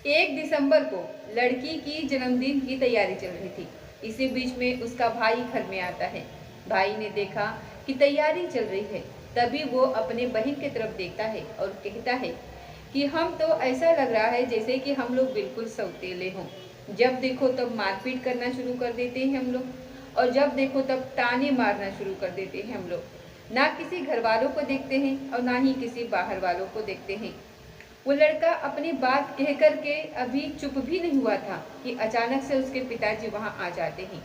1 दिसंबर को लड़की की जन्मदिन की तैयारी चल रही थी। इसी बीच में उसका भाई घर में आता है। भाई ने देखा कि तैयारी चल रही है, तभी वो अपने बहन की तरफ देखता है और कहता है कि हम तो ऐसा लग रहा है जैसे कि हम लोग बिल्कुल सौतेले हों। जब देखो तब मारपीट करना शुरू कर देते हैं हम लोग, और जब देखो तब ताने मारना शुरू कर देते हैं हम लोग। ना किसी घर वालों को देखते हैं और ना ही किसी बाहर वालों को देखते हैं। वो लड़का अपनी बात कह कर के अभी चुप भी नहीं हुआ था कि अचानक से उसके पिताजी वहां आ जाते हैं।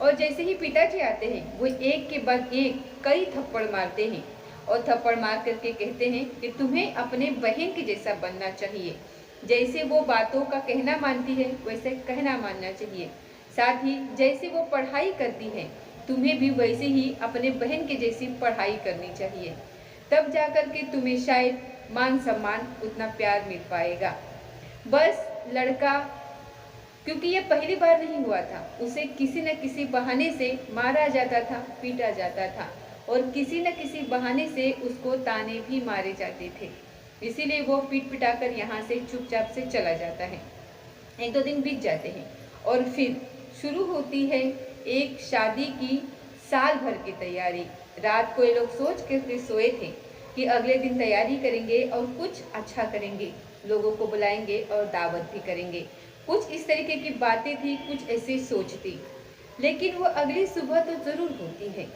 और जैसे ही पिताजी आते हैं वो एक के बाद एक कई थप्पड़ मारते हैं और थप्पड़ मार करके कहते हैं कि तुम्हें अपने बहन के जैसा बनना चाहिए। जैसे वो बातों का कहना मानती है वैसे कहना मानना चाहिए। साथ ही जैसे वो पढ़ाई करती है तुम्हें भी वैसे ही अपने बहन के जैसी पढ़ाई करनी चाहिए। तब जाकर के तुम्हें शायद मान सम्मान उतना प्यार मिल पाएगा। बस लड़का, क्योंकि ये पहली बार नहीं हुआ था, उसे किसी न किसी बहाने से मारा जाता था, पीटा जाता था और किसी न किसी बहाने से उसको ताने भी मारे जाते थे। इसीलिए वो पीट पिटाकर यहाँ से चुपचाप से चला जाता है। 1-2 दिन बीत जाते हैं और फिर शुरू होती है एक शादी की साल भर की तैयारी। रात को ये लोग सोच के सोए थे कि अगले दिन तैयारी करेंगे और कुछ अच्छा करेंगे, लोगों को बुलाएंगे और दावत भी करेंगे। कुछ इस तरीके की बातें थी, कुछ ऐसे सोच थी। लेकिन वो अगली सुबह तो जरूर होती है,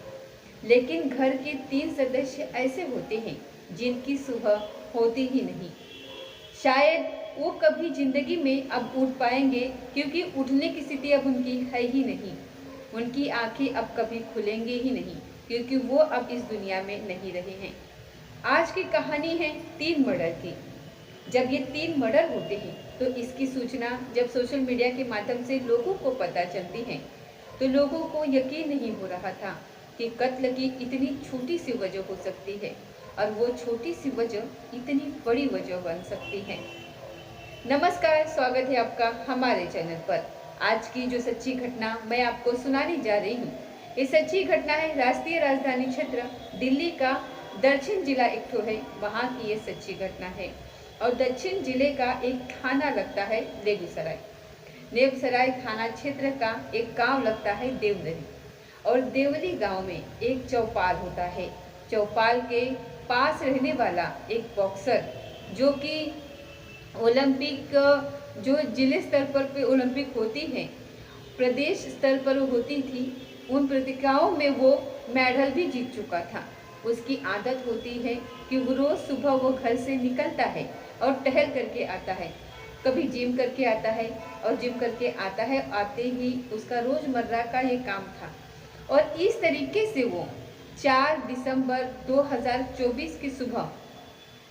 लेकिन घर के 3 सदस्य ऐसे होते हैं जिनकी सुबह होती ही नहीं। शायद वो कभी जिंदगी में अब उठ पाएंगे, क्योंकि उठने की स्थिति अब उनकी है ही नहीं। उनकी आंखें अब कभी खुलेंगे ही नहीं, क्योंकि वो अब इस दुनिया में नहीं रहे हैं। आज की कहानी है 3 मर्डर की। जब ये 3 मर्डर होते हैं तो इसकी सूचना जब सोशल मीडिया के माध्यम से लोगों को पता चलती है तो लोगों को यकीन नहीं हो रहा था कि कत्ल की इतनी छोटी सी वजह हो सकती है और वो छोटी सी वजह इतनी बड़ी वजह बन सकती है। नमस्कार, स्वागत है आपका हमारे चैनल पर। आज की जो सच्ची घटना मैं आपको सुनाने जा रही हूँ, ये सच्ची घटना है राष्ट्रीय राजधानी क्षेत्र दिल्ली का दक्षिण जिला एक ठो है, वहाँ की ये सच्ची घटना है। और दक्षिण जिले का एक थाना लगता है बेगूसराय। बेगूसराय थाना क्षेत्र का एक गांव लगता है देवदरी। और देवरी गांव में एक चौपाल होता है। चौपाल के पास रहने वाला एक बॉक्सर, जो कि ओलंपिक, जो जिले स्तर पर पे ओलंपिक होती है, प्रदेश स्तर पर होती थी, उन प्रतियोगिताओं में वो मेडल भी जीत चुका था। उसकी आदत होती है कि वो रोज सुबह वो घर से निकलता है और टहल करके आता है। कभी जिम करके आता है और जिम करके आता है, आते ही उसका रोजमर्रा का ये काम था। और इस तरीके से वो 4 दिसंबर 2024 की सुबह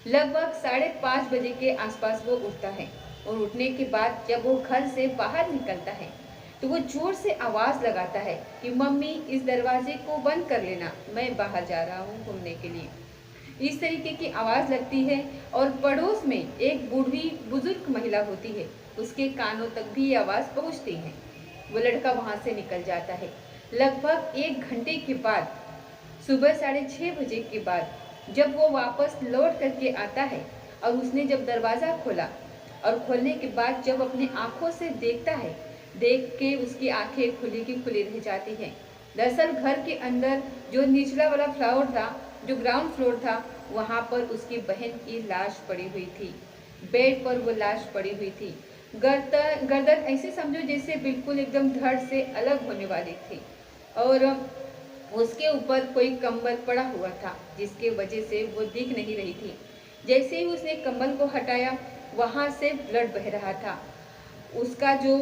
लगभग 5:30 बजे के आसपास वो उठता है। और उठने के बाद जब वो घर से बाहर निकलता है तो वो जोर से आवाज़ लगाता है कि मम्मी इस दरवाजे को बंद कर लेना, मैं बाहर जा रहा हूँ घूमने के लिए। इस तरीके की आवाज़ लगती है और पड़ोस में एक बूढ़ी बुजुर्ग महिला होती है, उसके कानों तक भी ये आवाज़ पहुँचती है। वो लड़का वहाँ से निकल जाता है। लगभग 1 घंटे के बाद, सुबह 6:30 बजे के बाद जब वो वापस लौट करके आता है और उसने जब दरवाज़ा खोला और खोलने के बाद जब अपनी आंखों से देखता है, देख के उसकी आंखें खुली की खुली रह जाती हैं। दरअसल घर के अंदर जो निचला वाला फ्लोर था, जो ग्राउंड फ्लोर था, वहाँ पर उसकी बहन की लाश पड़ी हुई थी। बेड पर वो लाश पड़ी हुई थी। गर्दन ऐसे समझो जैसे बिल्कुल एकदम धड़ से अलग होने वाली थी। और उसके ऊपर कोई कंबल पड़ा हुआ था, जिसके वजह से वो दिख नहीं रही थी। जैसे ही उसने कंबल को हटाया, वहाँ से ब्लड बह रहा था, उसका जो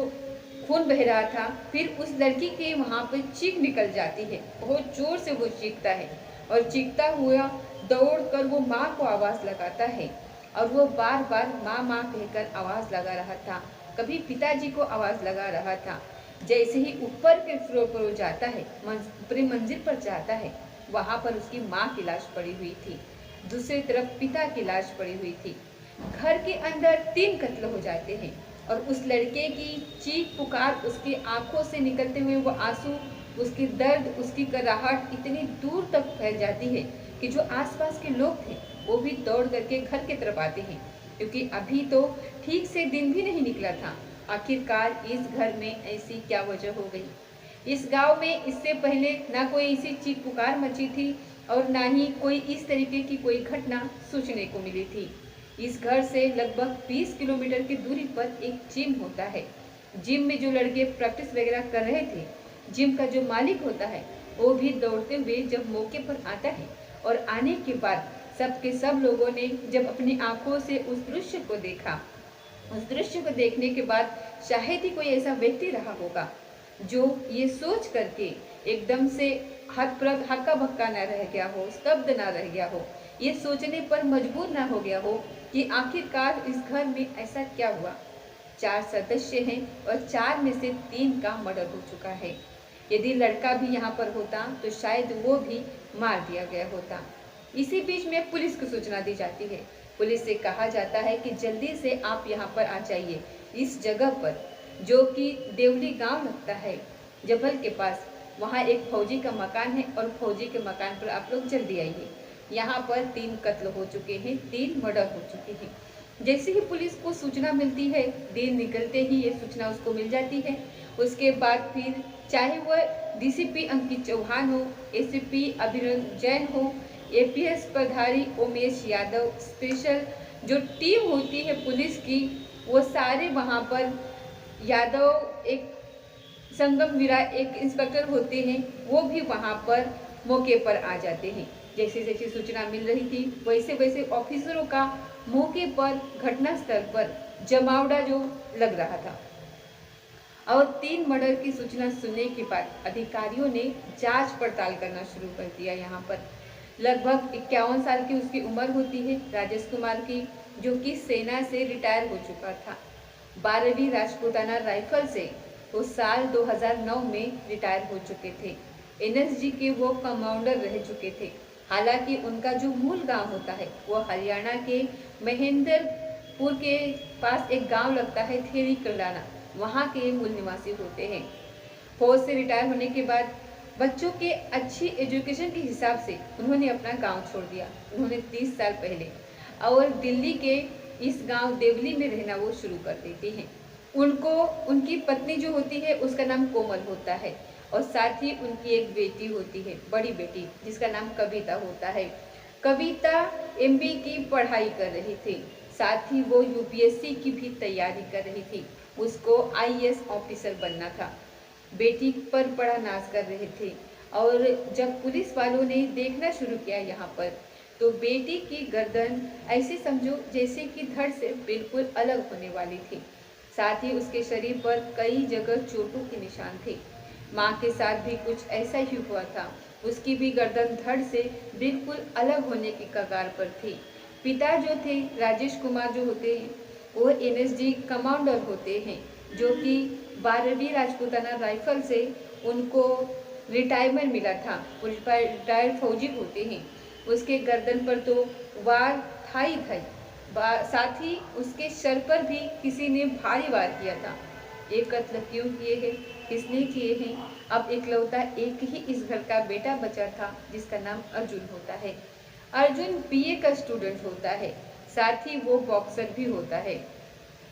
खून बह रहा था। फिर उस लड़की के वहाँ पर चीख निकल जाती है, बहुत जोर से वो चीखता है और चीखता हुआ दौड़ कर वो माँ को आवाज़ लगाता है। और वो बार बार माँ माँ कहकर आवाज़ लगा रहा था, कभी पिताजी को आवाज़ लगा रहा था। जैसे ही ऊपर के फ्लोर पर वो जाता है, ऊपरी मंजिल पर जाता है, वहाँ पर उसकी माँ की लाश पड़ी हुई थी, दूसरी तरफ पिता की लाश पड़ी हुई थी। घर के अंदर 3 कत्ल हो जाते हैं और उस लड़के की चीख पुकार, उसकी आंखों से निकलते हुए वो आंसू, उसकी दर्द, उसकी कराहट इतनी दूर तक फैल जाती है कि जो आसपास के लोग थे वो भी दौड़ करके घर की तरफ आते हैं। क्योंकि अभी तो ठीक से दिन भी नहीं निकला था। आखिरकार इस घर में ऐसी क्या वजह हो गई? इस गांव में इससे पहले ना कोई ऐसी चीख पुकार मची थी और ना ही कोई इस तरीके की कोई घटना सोचने को मिली थी। इस घर से लगभग 20 किलोमीटर की दूरी पर एक जिम होता है। जिम में जो लड़के प्रैक्टिस वगैरह कर रहे थे, जिम का जो मालिक होता है वो भी दौड़ते हुए जब मौके पर आता है और आने के बाद सबके सब लोगों ने जब अपनी आंखों से उस दृश्य को देखा, उस दृश्य को देखने के बाद शायद ही कोई ऐसा व्यक्ति रहा होगा जो ये सोच करके एकदम से हक्का बक्का न रह गया हो, स्तब्ध न रह गया हो, ये सोचने पर मजबूर न हो गया हो कि आखिरकार इस घर में ऐसा क्या हुआ। 4 सदस्य हैं और 4 में से 3 का मर्डर हो चुका है। यदि लड़का भी यहाँ पर होता तो शायद वो भी मार दिया गया होता। इसी बीच में पुलिस को सूचना दी जाती है। पुलिस से कहा जाता है कि जल्दी से आप यहाँ पर आ जाइए, इस जगह पर जो कि देवली गांव लगता है जबल के पास, वहाँ एक फौजी का मकान है और फौजी के मकान पर आप लोग जल्दी आइए। यहाँ पर 3 कत्ल हो चुके हैं, 3 मर्डर हो चुके हैं। जैसे ही पुलिस को सूचना मिलती है, दिन निकलते ही ये सूचना उसको मिल जाती है। उसके बाद फिर चाहे वह डीसीपी अंकित चौहान हो, एसीपी अभिनंदन जैन हो, एपीएस प्रभारी उमेश यादव, स्पेशल जो टीम होती है पुलिस की, वो सारे वहाँ पर यादव, एक संगम वीरा, एक इंस्पेक्टर होते हैं, वो भी वहाँ पर मौके पर आ जाते हैं। जैसे जैसे सूचना मिल रही थी वैसे वैसे ऑफिसरों का मौके पर घटनास्थल पर जमावड़ा जो लग रहा था और 3 मर्डर की सूचना सुनने के बाद अधिकारियों ने जांच पड़ताल करना शुरू कर दिया। यहाँ पर लगभग 51 साल की उसकी उम्र होती है, राजेश कुमार की, जो कि सेना से रिटायर हो चुका था। 12वीं राजपूताना राइफल से वो साल 2009 में रिटायर हो चुके थे। एनएसजी के वो कमांडर रह चुके थे। हालांकि उनका जो मूल गांव होता है वो हरियाणा के महेंद्रपुर के पास एक गांव लगता है थेरी करलाना, वहाँ के मूल निवासी होते हैं। फौज से रिटायर होने के बाद बच्चों के अच्छी एजुकेशन के हिसाब से उन्होंने अपना गांव छोड़ दिया। उन्होंने 30 साल पहले और दिल्ली के इस गांव देवली में रहना वो शुरू कर देते हैं। उनको उनकी पत्नी जो होती है उसका नाम कोमल होता है और साथ ही उनकी एक बेटी होती है, बड़ी बेटी, जिसका नाम कविता होता है। कविता एमबी की पढ़ाई कर रही थी, साथ ही वो यूपीएससी की भी तैयारी कर रही थी। उसको आईएएस ऑफिसर बनना था। बेटी पर बड़ा नाज कर रहे थे और जब पुलिस वालों ने देखना शुरू किया यहाँ पर, तो बेटी की गर्दन ऐसे समझो जैसे कि धड़ से बिल्कुल अलग होने वाली थी। साथ ही उसके शरीर पर कई जगह चोटों के निशान थे। माँ के साथ भी कुछ ऐसा ही हुआ था। उसकी भी गर्दन धड़ से बिल्कुल अलग होने की कगार पर थी। पिता जो थे राजेश कुमार जो होते हैं वो एनएसजी कमांडर होते हैं, जो कि 12वीं राजपूताना राइफल से उनको रिटायरमेंट मिला था। वो रिटायर्ड फौजी होते हैं। उसके गर्दन पर तो वार था ही था, साथ ही उसके सर पर भी किसी ने भारी वार किया था। ये कत्ल क्यों किए हैं, किसने किए हैं? अब इकलौता एक ही इस घर का बेटा बचा था जिसका नाम अर्जुन होता है। अर्जुन बीए का स्टूडेंट होता है, साथ ही वो बॉक्सर भी होता है।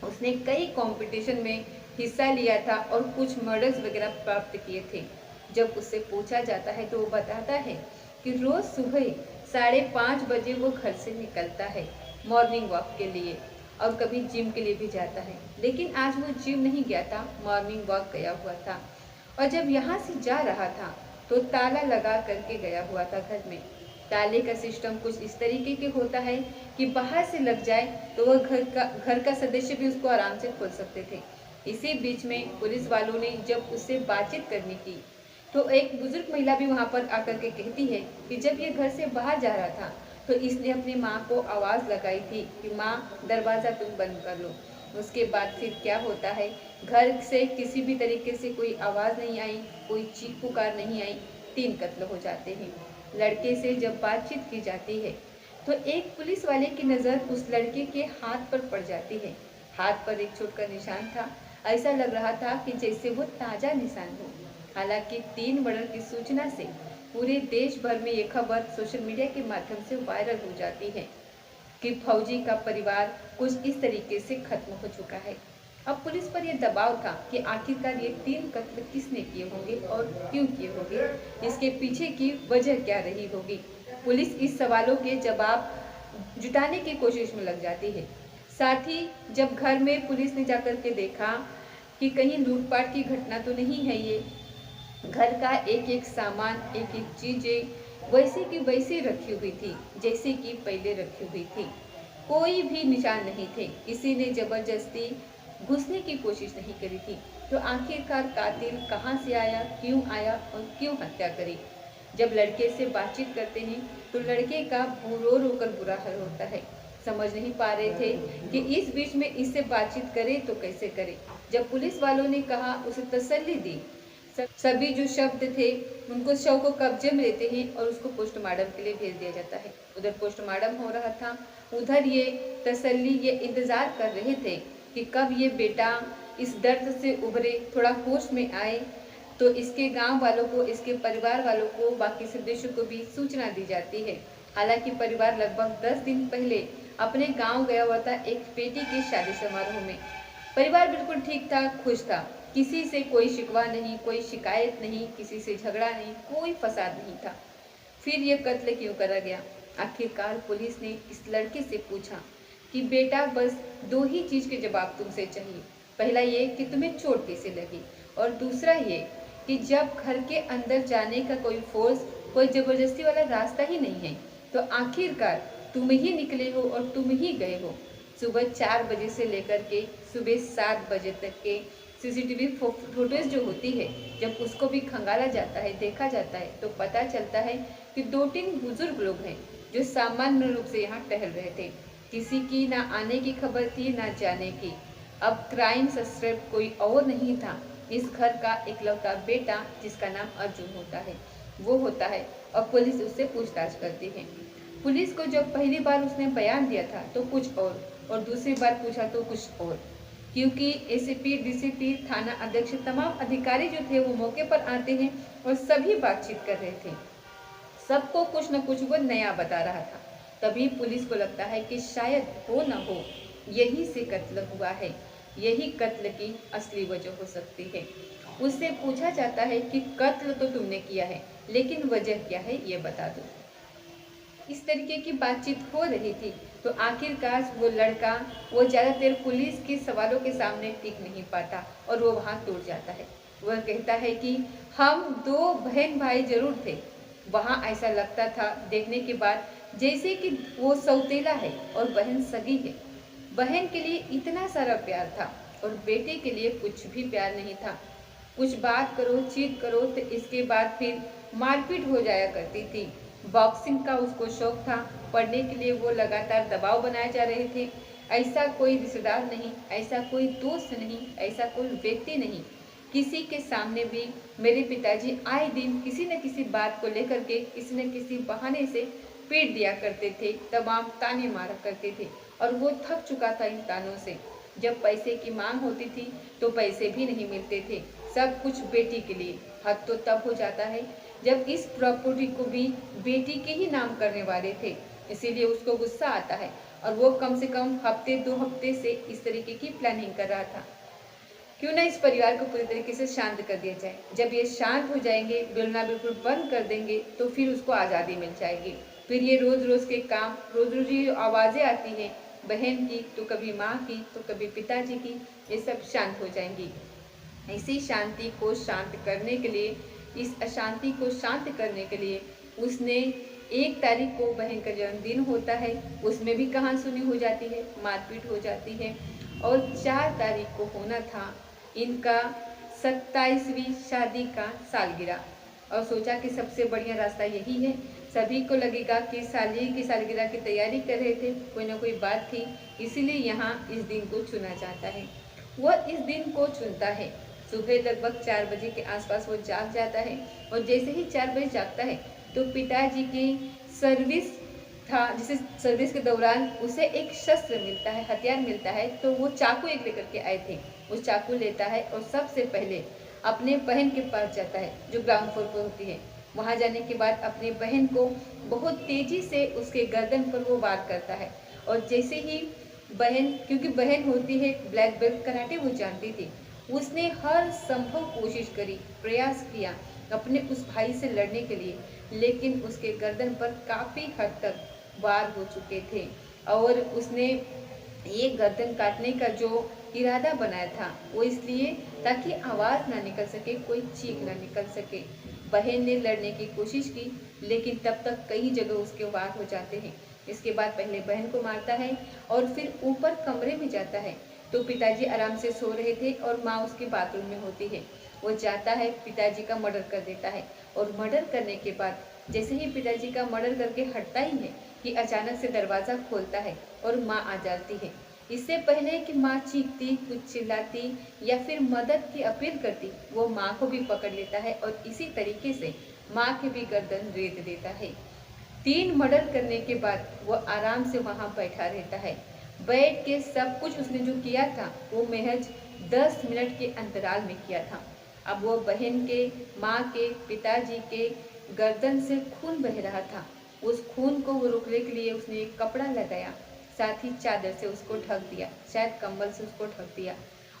उसने कई कंपटीशन में हिस्सा लिया था और कुछ मेडल्स वगैरह प्राप्त किए थे। जब उससे पूछा जाता है तो वो बताता है कि रोज सुबह 5:30 बजे वो घर से निकलता है मॉर्निंग वॉक के लिए और कभी जिम के लिए भी जाता है। लेकिन आज वो जिम नहीं गया था, मॉर्निंग वॉक गया हुआ था और जब यहाँ से जा रहा था तो ताला लगा करके गया हुआ था घर में। ताले का सिस्टम कुछ इस तरीके के होता है कि बाहर से लग जाए तो वह घर का सदस्य भी उसको आराम से खोल सकते थे। इसी बीच में पुलिस वालों ने जब उससे बातचीत करने की तो एक बुजुर्ग महिला भी वहाँ पर आकर के कहती है कि जब ये घर से बाहर जा रहा था तो इसने अपनी माँ को आवाज़ लगाई थी कि माँ दरवाज़ा तुम बंद कर लो। उसके बाद फिर क्या होता है, घर से किसी भी तरीके से कोई आवाज़ नहीं आई, कोई चीख पुकार नहीं आई, 3 कत्ल हो जाते हैं। लड़के से जब बातचीत की जाती है तो एक पुलिस वाले की नज़र उस लड़के के हाथ पर पड़ जाती है। हाथ पर एक चोट का निशान था, ऐसा लग रहा था कि जैसे वो ताज़ा निशान हो। हालांकि 3 मर्डर की सूचना से पूरे देश भर में ये खबर सोशल मीडिया के माध्यम से वायरल हो जाती है। कि फौजी का परिवार कुछ इस तरीके से खत्म हो चुका है। अब पुलिस पर यह दबाव था कि आखिरकार ये 3 कत्ल किसने किए होंगे और क्यों किए होंगे, इसके पीछे की वजह क्या रही होगी। पुलिस इस सवालों के जवाब जुटाने की कोशिश में लग जाती है। साथ ही जब घर में पुलिस ने जाकर के देखा कि कहीं लूटपाट की घटना तो नहीं है, ये घर का एक एक सामान, एक एक चीजें वैसी की वैसी रखी हुई थी जैसे कि पहले रखी हुई थी। कोई भी निशान नहीं थे, किसी ने जबरदस्ती घुसने की कोशिश नहीं करी थी। तो आखिरकार कातिल कहाँ से आया, क्यों आया और क्यों हत्या करी। जब लड़के से बातचीत करते हैं तो लड़के का रो रो कर बुरा हाल होता है। समझ नहीं पा रहे थे कि इस बीच में इससे बातचीत करे तो कैसे करे। जब पुलिस वालों ने कहा, उसे तसल्ली दी, सभी जो शब्द थे उनको शव को कब्जे में लेते हैं और उसको पोस्टमार्टम के लिए भेज दिया जाता है। उधर पोस्टमार्टम हो रहा था, उधर ये तसल्ली, ये इंतजार कर रहे थे कि कब ये बेटा इस दर्द से उभरे, थोड़ा होश में आए, तो इसके गांव वालों को, इसके परिवार वालों को, बाकी सदस्यों को भी सूचना दी जाती है। हालांकि परिवार लगभग 10 दिन पहले अपने गांव गया हुआ था एक बेटी के शादी समारोह में। परिवार बिल्कुल ठीक था, खुश था, किसी से कोई शिकवा नहीं, कोई शिकायत नहीं, किसी से झगड़ा नहीं, कोई फसाद नहीं था। फिर ये कत्ल क्यों करा गया? आखिरकार पुलिस ने इस लड़के से पूछा कि बेटा बस 2 ही चीज के जवाब तुमसे चाहिए। पहला ये कि तुम्हें चोट कैसे लगी, और दूसरा ये कि जब घर के अंदर जाने का कोई फोर्स, कोई जबरदस्ती वाला रास्ता ही नहीं है, तो आखिरकार तुम ही निकले हो और तुम ही गए हो। सुबह 4 बजे से लेकर के सुबह 7 बजे तक के सीसीटीवी फुटेज जो होती है, जब उसको भी खंगाला जाता है, देखा जाता है, तो पता चलता है कि 2-3 बुजुर्ग लोग हैं जो सामान्य रूप से यहाँ टहल रहे थे। किसी की ना आने की खबर थी ना जाने की। अब क्राइम सस्पेक्ट कोई और नहीं था, इस घर का इकलौता बेटा जिसका नाम अर्जुन होता है, वो होता है। और पुलिस उससे पूछताछ करती है। पुलिस को जब पहली बार उसने बयान दिया था तो कुछ और दूसरी बार पूछा तो कुछ और, क्योंकि एसीपी, डीसीपी, थाना अध्यक्ष, तमाम अधिकारी जो थे वो मौके पर आते हैं और सभी बातचीत कर रहे थे। सबको कुछ न कुछ वो नया बता रहा था। तभी पुलिस को लगता है कि शायद हो न हो यही से कत्ल हुआ है, यही कत्ल की असली वजह हो सकती है। उससे पूछा जाता है कि कत्ल तो तुमने किया है, लेकिन वजह क्या है ये बता दो। इस तरीके की बातचीत हो रही थी। तो आखिरकार वो लड़का, वो ज़्यादा देर पुलिस के सवालों के सामने टिक नहीं पाता और वो वहाँ टूट जाता है। वह कहता है कि हम 2 बहन भाई जरूर थे। वहाँ ऐसा लगता था देखने के बाद जैसे कि वो सौतेला है और बहन सगी है। बहन के लिए इतना सारा प्यार था और बेटे के लिए कुछ भी प्यार नहीं था। कुछ बात करो, चीट करो तो इसके बाद फिर मारपीट हो जाया करती थी। बॉक्सिंग का उसको शौक था, पढ़ने के लिए वो लगातार दबाव बनाए जा रहे थे। ऐसा कोई रिश्तेदार नहीं, ऐसा कोई दोस्त नहीं, ऐसा कोई व्यक्ति नहीं, किसी के सामने भी मेरे पिताजी आए दिन किसी न किसी बात को लेकर के किसी न किसी बहाने से पीट दिया करते थे, तमाम ताने मारा करते थे और वो थक चुका था इन तानों से। जब पैसे की मांग होती थी तो पैसे भी नहीं मिलते थे, सब कुछ बेटी के लिए। हद तो तब हो जाता है जब इस प्रॉपर्टी को भी बेटी के ही नाम करने वाले थे, इसीलिए उसको गुस्सा आता है और वो कम से कम हफ्ते 2 हफ्ते से इस तरीके की प्लानिंग कर रहा था। क्यों ना इस परिवार को पूरी तरीके से शांत कर दिया जाए। जब ये शांत हो जाएंगे, बोलना बिल्कुल बंद कर देंगे, तो फिर उसको आज़ादी मिल जाएगी। फिर ये रोज रोज के काम, रोज रोज ये आवाज़ें आती हैं बहन की, तो कभी माँ की, तो कभी पिताजी की, ये सब शांत हो जाएंगी। इसी शांति को शांत करने के लिए, इस अशांति को शांत करने के लिए उसने 1 तारीख को बहन का जन्मदिन होता है, उसमें भी कहासुनी हो जाती है, मारपीट हो जाती है। और 4 तारीख को होना था इनका 27वीं शादी का सालगिरह। और सोचा कि सबसे बढ़िया रास्ता यही है। सभी को लगेगा कि साली की सालगिरह की तैयारी कर रहे थे, कोई ना कोई बात थी, इसीलिए यहाँ इस दिन को चुना जाता है। वह इस दिन को चुनता है। सुबह लगभग 4 बजे के आसपास वो जाग जाता है और जैसे ही 4 बजे जागता है तो पिताजी की सर्विस था, जिसे सर्विस के दौरान उसे एक शस्त्र मिलता है, हथियार मिलता है। तो वो चाकू एक लेकर के आए थे, उस चाकू लेता है और सबसे पहले अपने बहन के पास जाता है जो ग्राउंड फ्लोर पर होती है। वहाँ जाने के बाद अपनी बहन को बहुत तेजी से उसके गर्दन पर वो वार करता है और जैसे ही बहन, क्योंकि बहन होती है ब्लैक बेल्ट कराटे वो जानती थी, उसने हर संभव कोशिश करी, प्रयास किया अपने उस भाई से लड़ने के लिए, लेकिन उसके गर्दन पर काफी हद तक वार हो चुके थे और उसने ये गर्दन काटने का जो इरादा बनाया था वो इसलिए ताकि आवाज ना निकल सके, कोई चीख ना निकल सके। बहन ने लड़ने की कोशिश की, लेकिन तब तक कई जगह उसके वार हो जाते हैं। इसके बाद पहले बहन को मारता है और फिर ऊपर कमरे में जाता है तो पिताजी आराम से सो रहे थे और माँ उसके बाथरूम में होती है। वो जाता है, पिताजी का मर्डर कर देता है और मर्डर करने के बाद जैसे ही पिताजी का मर्डर करके हटता ही है कि अचानक से दरवाजा खोलता है और माँ आ जाती है। इससे पहले कि माँ चीखती, कुछ चिल्लाती या फिर मदद की अपील करती, वो माँ को भी पकड़ लेता है और इसी तरीके से माँ की भी गर्दन रेत देता है। 3 मर्डर करने के बाद वो आराम से वहां बैठा रहता है। बैठ के सब कुछ उसने जो किया था वो महज 10 मिनट के अंतराल में किया था। अब वो बहन के, माँ के, पिताजी के गर्दन से खून बह रहा था। उस खून को वो रोकने के लिए उसने एक कपड़ा लगाया, साथ ही चादर से उसको ढक दिया, शायद कंबल से उसको ढक दिया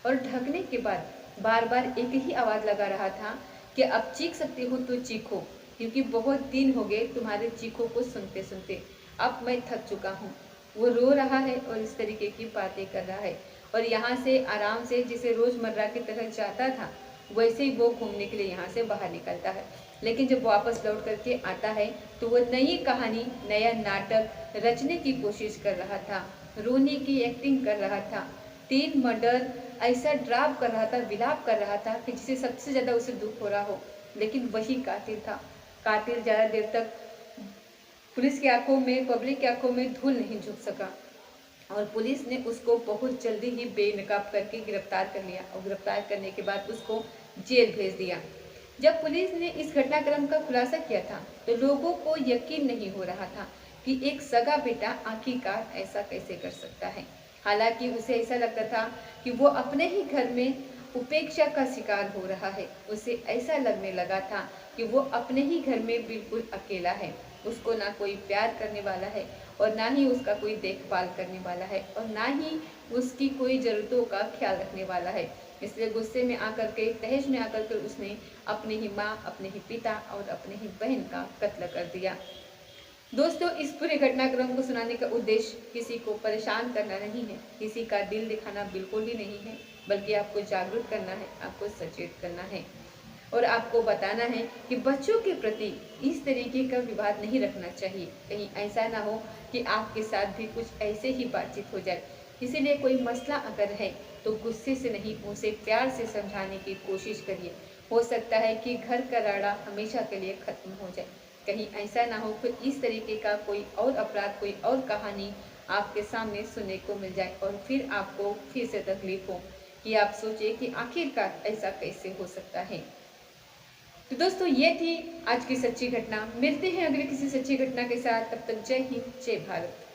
और ढकने के बाद बार बार एक ही आवाज लगा रहा था कि अब चीख सकते हो तो चीखो, क्योंकि बहुत दिन हो गए तुम्हारे चीखों को सुनते सुनते, अब मैं थक चुका हूँ। वो रो रहा है और इस तरीके की बातें कर रहा है और यहाँ से आराम से जिसे रोजमर्रा की तरह जाता था वैसे ही वो घूमने के लिए यहाँ से बाहर निकलता है। लेकिन जब वापस लौट करके आता है तो वो नई कहानी, नया नाटक रचने की कोशिश कर रहा था, रोने की एक्टिंग कर रहा था, 3 मर्डर ऐसा ड्राप कर रहा था, विलाप कर रहा था कि जिसे सबसे ज्यादा उसे दुख हो रहा हो, लेकिन वही कातिल था। कातिल ज्यादा देर तक पुलिस की आंखों में, पब्लिक की आंखों में धूल नहीं झुक सका और पुलिस ने उसको बहुत जल्दी ही बेनकाब करके गिरफ्तार कर लिया और गिरफ्तार करने के बाद उसको जेल भेज दिया। जब पुलिस ने इस घटनाक्रम का खुलासा किया था तो लोगों को यकीन नहीं हो रहा था कि एक सगा बेटा आखिरकार ऐसा कैसे कर सकता है। हालांकि उसे ऐसा लगता था कि वो अपने ही घर में उपेक्षा का शिकार हो रहा है। उसे ऐसा लगने लगा था कि वो अपने ही घर में बिल्कुल अकेला है, उसको ना कोई प्यार करने वाला है और ना ही उसका कोई देखभाल करने वाला है और ना ही उसकी कोई जरूरतों का ख्याल रखने वाला है। इसलिए गुस्से में आकर के, तहस में आकर के उसने अपने ही माँ, अपने ही पिता और अपने ही बहन का कत्ल कर दिया। दोस्तों, इस पूरे घटनाक्रम को सुनाने का उद्देश्य किसी को परेशान करना नहीं है, किसी का दिल दिखाना बिल्कुल भी नहीं है, बल्कि आपको जागरूक करना है, आपको सचेत करना है और आपको बताना है कि बच्चों के प्रति इस तरीके का विवाद नहीं रखना चाहिए। कहीं ऐसा ना हो कि आपके साथ भी कुछ ऐसे ही बातचीत हो जाए। इसीलिए कोई मसला अगर है तो गुस्से से नहीं, उसे प्यार से समझाने की कोशिश करिए। हो सकता है कि घर का राड़ा हमेशा के लिए खत्म हो जाए। कहीं ऐसा ना हो कि इस तरीके का कोई और अपराध, कोई और कहानी आपके सामने सुनने को मिल जाए और फिर आपको फिर से तकलीफ हो कि आप सोचे कि आखिरकार ऐसा कैसे हो सकता है। तो दोस्तों, ये थी आज की सच्ची घटना। मिलते हैं अगले किसी सच्ची घटना के साथ। तब तक जय हिंद, जय भारत।